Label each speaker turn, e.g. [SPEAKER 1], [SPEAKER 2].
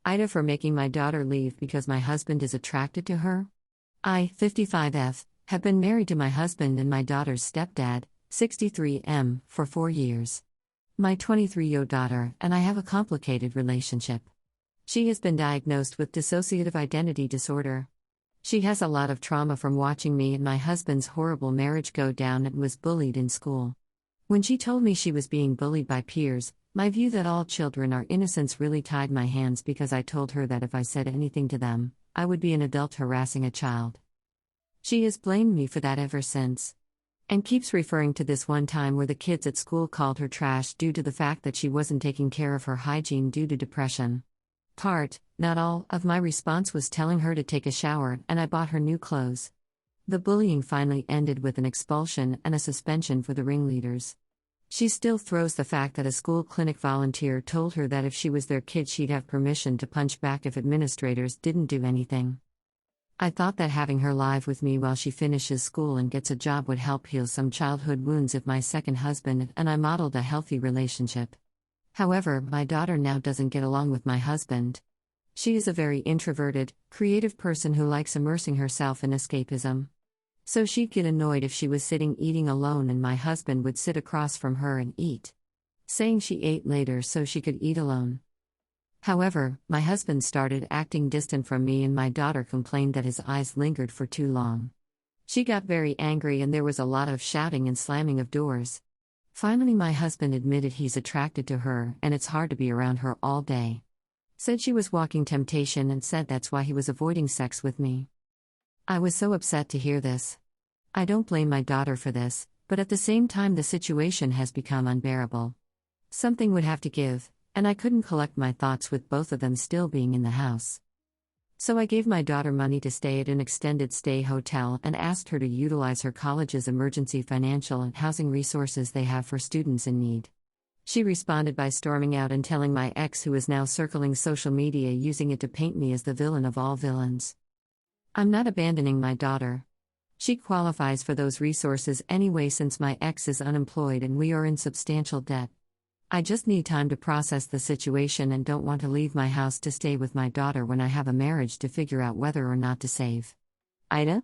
[SPEAKER 1] Ida for making my daughter leave because my husband is attracted to her. I, 55F, have been married to my husband and my daughter's stepdad, 63M, for 4 years. My 23-year-old daughter and I have a complicated relationship. She has been diagnosed with dissociative identity disorder. She has a lot of trauma from watching me and my husband's horrible marriage go down and was bullied in school. When she told me she was being bullied by peers, my view that all children are innocents really tied my hands because I told her that if I said anything to them, I would be an adult harassing a child. She has blamed me for that ever since. And keeps referring to this one time where the kids at school called her trash due to the fact that she wasn't taking care of her hygiene due to depression. Not all, of my response was telling her to take a shower, and I bought her new clothes. The bullying finally ended with an expulsion and a suspension for the ringleaders. She still throws the fact that a school clinic volunteer told her that if she was their kid she'd have permission to punch back if administrators didn't do anything. I thought that having her live with me while she finishes school and gets a job would help heal some childhood wounds of my second husband, and I modeled a healthy relationship. However, my daughter now doesn't get along with my husband. She is a very introverted, creative person who likes immersing herself in escapism. So she'd get annoyed if she was sitting eating alone and my husband would sit across from her and eat, saying she ate later so she could eat alone. However, my husband started acting distant from me and my daughter complained that his eyes lingered for too long. She got very angry and there was a lot of shouting and slamming of doors. Finally, my husband admitted he's attracted to her and it's hard to be around her all day. Said she was walking temptation and said that's why he was avoiding sex with me. I was so upset to hear this. I don't blame my daughter for this, but at the same time the situation has become unbearable. Something would have to give, and I couldn't collect my thoughts with both of them still being in the house. So I gave my daughter money to stay at an extended stay hotel and asked her to utilize her college's emergency financial and housing resources they have for students in need. She responded by storming out and telling my ex, who is now circling social media using it to paint me as the villain of all villains. I'm not abandoning my daughter. She qualifies for those resources anyway since my ex is unemployed and we are in substantial debt. I just need time to process the situation and don't want to leave my house to stay with my daughter when I have a marriage to figure out whether or not to save. Ida?